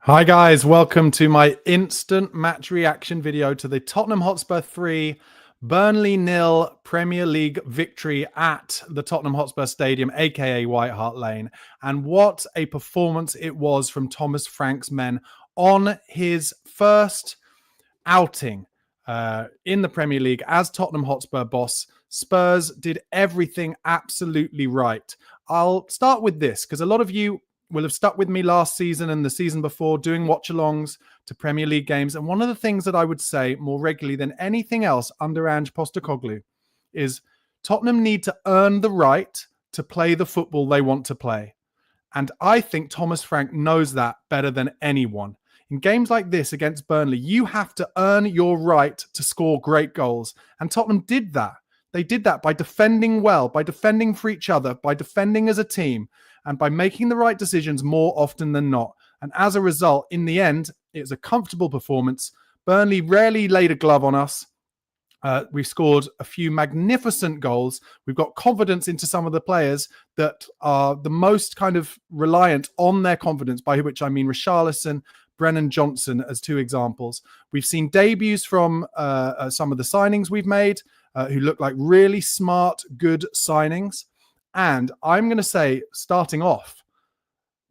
Hi guys, welcome to my instant match reaction video to the Tottenham Hotspur 3, Burnley 0 Premier League victory at the Tottenham Hotspur Stadium, aka White Hart Lane. And what a performance it was from Thomas Frank's men on his first outing in the Premier League as Tottenham Hotspur boss. Spurs did everything absolutely right. I'll start with this because a lot of you will have stuck with me last season and the season before doing watch-alongs to Premier League games. And one of the things that I would say more regularly than anything else under Ange Postecoglou is Tottenham need to earn the right to play the football they want to play. And I think Thomas Frank knows that better than anyone. In games like this against Burnley, you have to earn your right to score great goals. And Tottenham did that. They did that by defending well, by defending for each other, by defending as a team, and by making the right decisions more often than not. And as a result, in the end, it was a comfortable performance. Burnley rarely laid a glove on us. We've scored a few magnificent goals. We've got confidence into some of the players that are the most kind of reliant on their confidence, by which I mean Richarlison, Brennan Johnson as two examples. We've seen debuts from some of the signings we've made who look like really smart, good signings. And I'm going to say, starting off,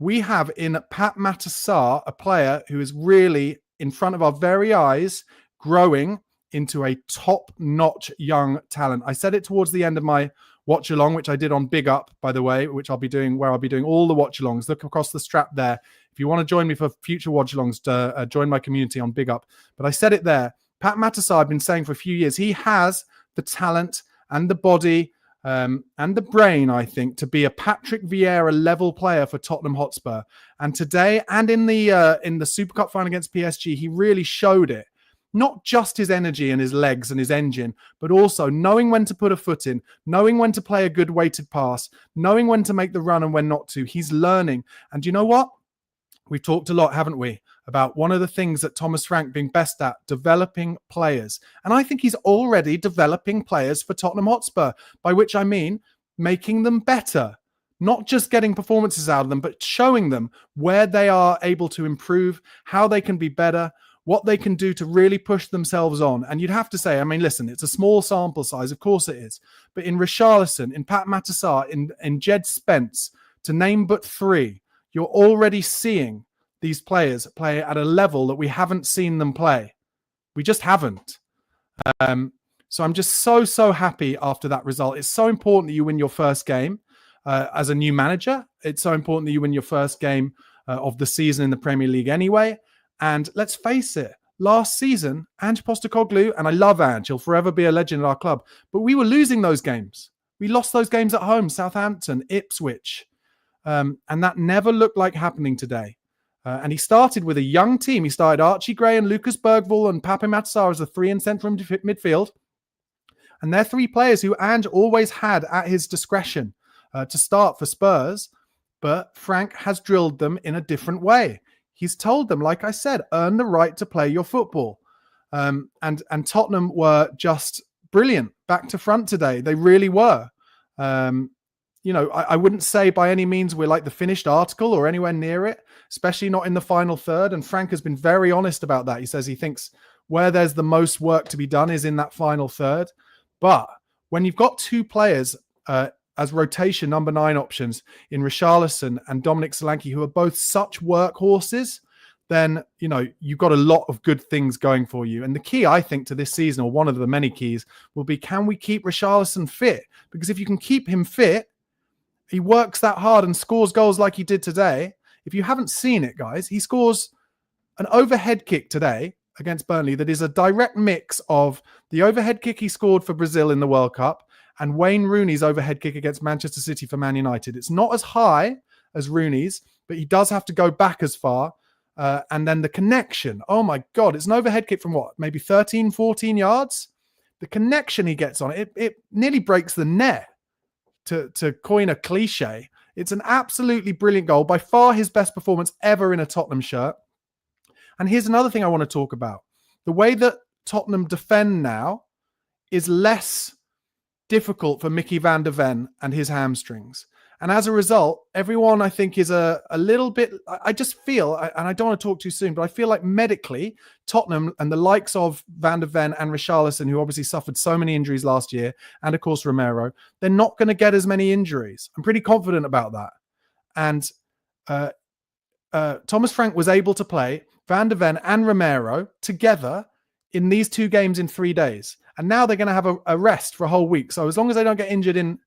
we have in Pat Matasar a player who is really in front of our very eyes growing into a top-notch young talent. I said it towards the end of my watch-along, which I did on BigUp, by the way, which I'll be doing all the watch-alongs. Look across the strap there. If you want to join me for future watch-alongs, join my community on BigUp. But I said it there. Pat Matasar, I've been saying for a few years, he has the talent and the body and the brain, I think, to be a Patrick Vieira level player for Tottenham Hotspur. And today, and in the Super Cup final against PSG, he really showed it. Not just his energy and his legs and his engine, but also knowing when to put a foot in, knowing when to play a good weighted pass, knowing when to make the run and when not to. He's learning. And you know what? We've talked a lot, haven't we, about one of the things that Thomas Frank being best at, developing players. And I think he's already developing players for Tottenham Hotspur, by which I mean making them better. Not just getting performances out of them, but showing them where they are able to improve, how they can be better, what they can do to really push themselves on. And you'd have to say, I mean, listen, it's a small sample size. Of course it is. But in Richarlison, in Pat Matasar, in Jed Spence, to name but three, you're already seeing these players play at a level that we haven't seen them play. We just haven't. So I'm just so happy after that result. It's so important that you win your first game as a new manager. It's so important that you win your first game of the season in the Premier League anyway. And let's face it, last season, Ange Postecoglou, and I love Ange, he'll forever be a legend at our club, but we were losing those games. We lost those games at home, Southampton, Ipswich. And that never looked like happening today. And he started with a young team. He started Archie Gray and Lucas Bergvall and Pape Matasar as the three in central midfield. And they're three players who Ange always had at his discretion to start for Spurs. But Frank has drilled them in a different way. He's told them, like I said, earn the right to play your football. And Tottenham were just brilliant back to front today. They really were. You know, I wouldn't say by any means we're like the finished article or anywhere near it, especially not in the final third. And Frank has been very honest about that. He says he thinks where there's the most work to be done is in that final third. But when you've got two players as rotation number 9 options in Richarlison and Dominic Solanke, who are both such workhorses, then, you know, you've got a lot of good things going for you. And the key, I think, to this season, or one of the many keys, will be, can we keep Richarlison fit? Because if you can keep him fit, he works that hard and scores goals like he did today. If you haven't seen it, guys, he scores an overhead kick today against Burnley that is a direct mix of the overhead kick he scored for Brazil in the World Cup and Wayne Rooney's overhead kick against Manchester City for Man United. It's not as high as Rooney's, but he does have to go back as far. And then the connection, oh my God, it's an overhead kick from what, maybe 13, 14 yards? The connection he gets on it nearly breaks the net. To coin a cliche, it's an absolutely brilliant goal, by far his best performance ever in a Tottenham shirt. And here's another thing I want to talk about. The way that Tottenham defend now is less difficult for Mickey van der Ven and his hamstrings. And as a result, everyone, I think, is a little bit, I just feel, and I don't want to talk too soon, but I feel like medically, Tottenham and the likes of Van de Ven and Richarlison, who obviously suffered so many injuries last year, and of course Romero, they're not going to get as many injuries. I'm pretty confident about that. And Thomas Frank was able to play Van de Ven and Romero together in these 2 games in 3 days. And now they're going to have a rest for a whole week. So as long as they don't get injured in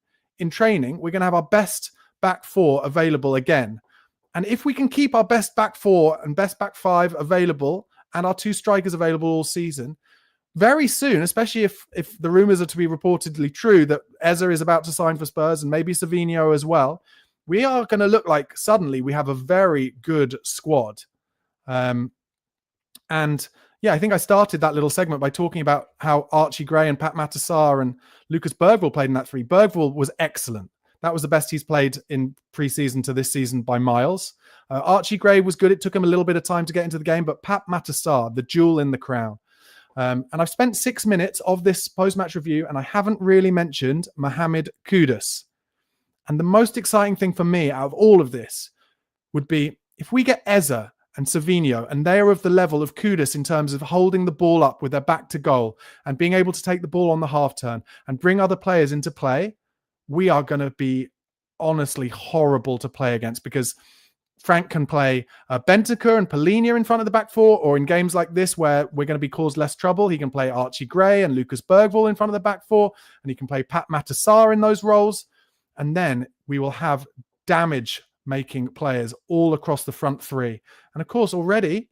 training, we're going to have our best back 4 available again. And if we can keep our best back 4 and best back 5 available and our 2 strikers available all season, very soon, especially if the rumors are to be reportedly true that Eze is about to sign for Spurs and maybe Savinho as well, we are going to look like suddenly we have a very good squad. And yeah, I think I started that little segment by talking about how Archie Gray and Pat Matasar and Lucas Bergvall played in that 3. Bergvall was excellent. That was the best he's played in pre-season to this season by miles. Archie Gray was good. It took him a little bit of time to get into the game, but Pat Matasar, the jewel in the crown. And I've spent 6 minutes of this post-match review, and I haven't really mentioned Mohamed Kudus. And the most exciting thing for me out of all of this would be if we get Eze and Savinho, and they are of the level of Kudus in terms of holding the ball up with their back to goal and being able to take the ball on the half turn and bring other players into play, we are going to be honestly horrible to play against, because Frank can play Bentancur and Polina in front of the back 4, or in games like this where we're going to be caused less trouble, he can play Archie Gray and Lucas Bergvall in front of the back 4, and he can play Pat Matasar in those roles. And then we will have damage-making players all across the front 3. And of course, already,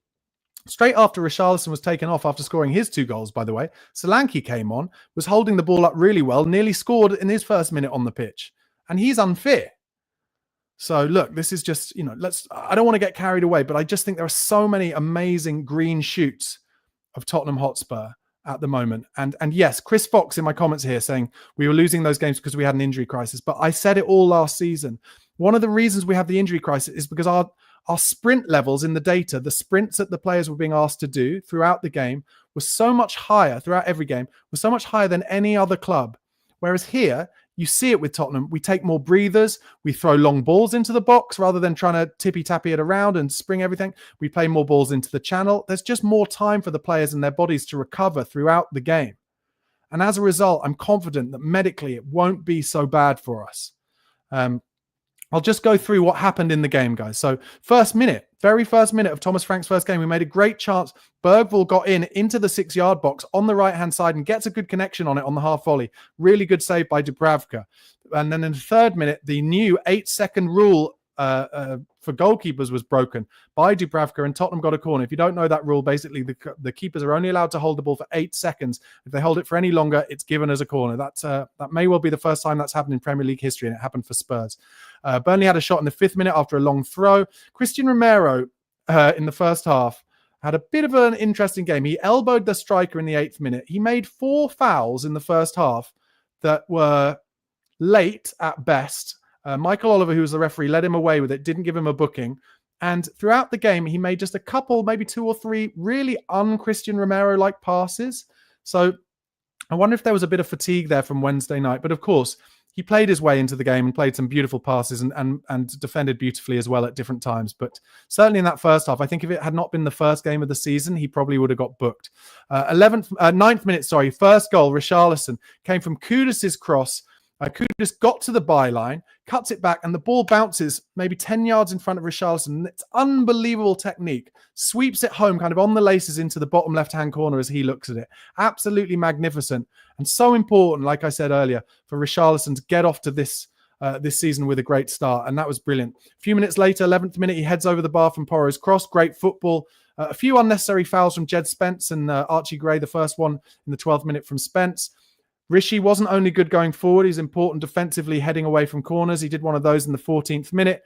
straight after Richarlison was taken off after scoring his 2 goals, by the way, Solanke came on, was holding the ball up really well, nearly scored in his first minute on the pitch. And he's unfair. So look, this is just, I don't want to get carried away, but I just think there are so many amazing green shoots of Tottenham Hotspur at the moment. And yes, Chris Fox in my comments here saying we were losing those games because we had an injury crisis. But I said it all last season. One of the reasons we have the injury crisis is because our sprint levels in the data, the sprints that the players were being asked to do throughout the game was so much higher, throughout every game, was so much higher than any other club. Whereas here, you see it with Tottenham. We take more breathers. We throw long balls into the box rather than trying to tippy-tappy it around and spring everything. We play more balls into the channel. There's just more time for the players and their bodies to recover throughout the game. And as a result, I'm confident that medically it won't be so bad for us. I'll just go through what happened in the game, guys. So very first minute of Thomas Frank's first game, we made a great chance. Bergvall got into the 6-yard box on the right-hand side and gets a good connection on it on the half volley. Really good save by Dubravka. And then in the 3rd minute, the new 8-second rule for goalkeepers was broken by Dubravka, and Tottenham got a corner. If you don't know that rule, basically the keepers are only allowed to hold the ball for 8 seconds. If they hold it for any longer, it's given as a corner. That may well be the first time that's happened in Premier League history, and it happened for Spurs. Burnley had a shot in the 5th minute after a long throw. Christian Romero in the first half had a bit of an interesting game. He elbowed the striker in the 8th minute. He made 4 fouls in the first half that were late at best. Michael Oliver, who was the referee, led him away with it, didn't give him a booking. And throughout the game, he made just a couple, maybe 2 or 3 really un-Christian Romero-like passes. So I wonder if there was a bit of fatigue there from Wednesday night. But of course, he played his way into the game and played some beautiful passes and defended beautifully as well at different times. But certainly in that first half, I think if it had not been the first game of the season, he probably would have got booked. 9th minute, first goal, Richarlison, came from Kudus' cross. Kudus got to the byline, cuts it back, and the ball bounces maybe 10 yards in front of Richarlison. It's unbelievable technique. Sweeps it home kind of on the laces into the bottom left-hand corner as he looks at it. Absolutely magnificent. And so important, like I said earlier, for Richarlison to get off to this season with a great start. And that was brilliant. A few minutes later, 11th minute, he heads over the bar from Porro's cross. Great football. A few unnecessary fouls from Jed Spence and Archie Gray, the first one in the 12th minute from Spence. Rishi wasn't only good going forward, he's important defensively heading away from corners. He did one of those in the 14th minute.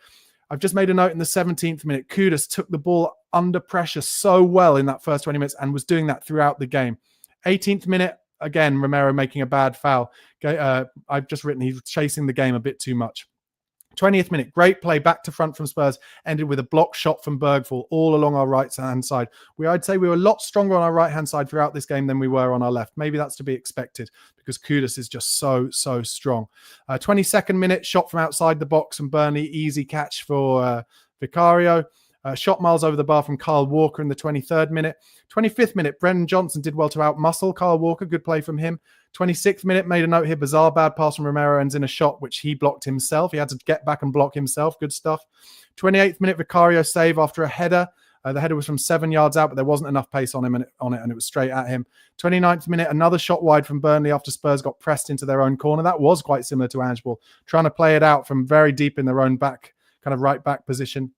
I've just made a note in the 17th minute. Kudus took the ball under pressure so well in that first 20 minutes and was doing that throughout the game. 18th minute, again, Romero making a bad foul. I've just written he's chasing the game a bit too much. 20th minute, great play back to front from Spurs, ended with a block shot from Bergvall all along our right-hand side. I'd say we were a lot stronger on our right-hand side throughout this game than we were on our left. Maybe that's to be expected because Kudus is just so strong. 22nd minute, shot from outside the box from Burnley, easy catch for Vicario. Shot miles over the bar from Kyle Walker in the 23rd minute. 25th minute, Brennan Johnson did well to outmuscle Kyle Walker. Good play from him. 26th minute, made a note here. Bizarre bad pass from Romero ends in a shot, which he blocked himself. He had to get back and block himself. Good stuff. 28th minute, Vicario save after a header. The header was from 7 yards out, but there wasn't enough pace on it, and it was straight at him. 29th minute, another shot wide from Burnley after Spurs got pressed into their own corner. That was quite similar to Ange Ball, trying to play it out from very deep in their own back, kind of right back position.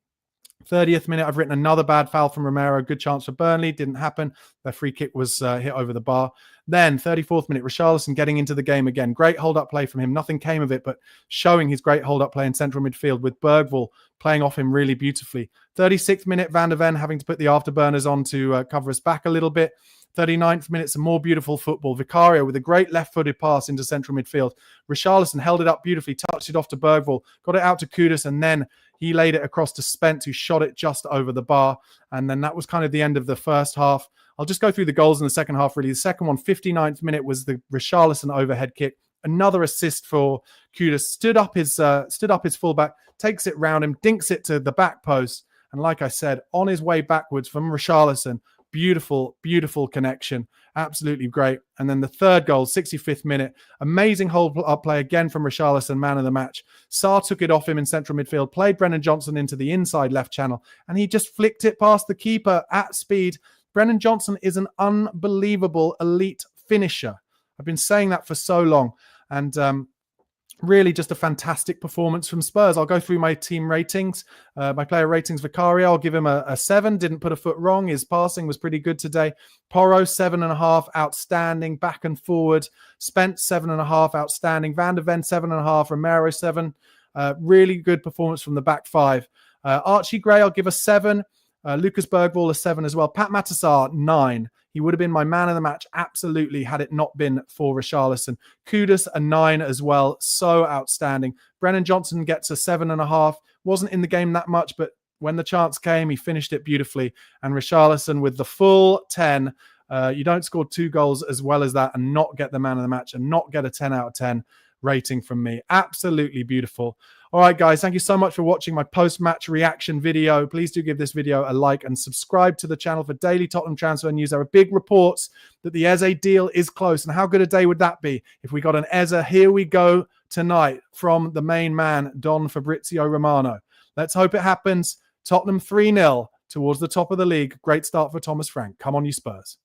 30th minute, I've written another bad foul from Romero. Good chance for Burnley. Didn't happen. Their free kick was hit over the bar. Then 34th minute, Richarlison getting into the game again. Great hold-up play from him. Nothing came of it, but showing his great hold-up play in central midfield with Bergvall playing off him really beautifully. 36th minute, Van der Ven having to put the afterburners on to cover us back a little bit. 39th minute, some more beautiful football. Vicario with a great left-footed pass into central midfield. Richarlison held it up beautifully, touched it off to Bergvall, got it out to Kudus, and then he laid it across to Spence, who shot it just over the bar. And then that was kind of the end of the first half. I'll just go through the goals in the second half, really. The second one, 59th minute, was the Richarlison overhead kick. Another assist for Kudus. Stood up his fullback, takes it round him, dinks it to the back post. And like I said, on his way backwards from Richarlison, beautiful connection. Absolutely great. And then the third goal, 65th minute. Amazing hold-up play again from Richarlison, man of the match. Sarr took it off him in central midfield, played Brennan Johnson into the inside left channel, and he just flicked it past the keeper at speed. Brennan Johnson is an unbelievable elite finisher. I've been saying that for so long. And really just a fantastic performance from Spurs. I'll go through my team ratings. My player ratings, Vicario, I'll give him a 7. Didn't put a foot wrong. His passing was pretty good today. Porro, 7.5. Outstanding. Back and forward. Spence, 7.5. Outstanding. Van der Ven, 7.5. Romero, 7. Really good performance from the back five. Archie Gray, I'll give a 7. Lucas Bergvall, a 7 as well. Pat Matasar, 9. He would have been my man of the match, absolutely, had it not been for Richarlison. Kudus, a 9 as well. So outstanding. Brennan Johnson gets a 7.5. Wasn't in the game that much, but when the chance came, he finished it beautifully. And Richarlison with the full 10. You don't score 2 goals as well as that and not get the man of the match and not get a 10 out of 10 rating from me. Absolutely beautiful. All right, guys, thank you so much for watching my post-match reaction video. Please do give this video a like and subscribe to the channel for daily Tottenham transfer news. There are big reports that the Eze deal is close. And how good a day would that be if we got an Eze? Here we go tonight from the main man, Don Fabrizio Romano. Let's hope it happens. Tottenham 3-0 towards the top of the league. Great start for Thomas Frank. Come on, you Spurs.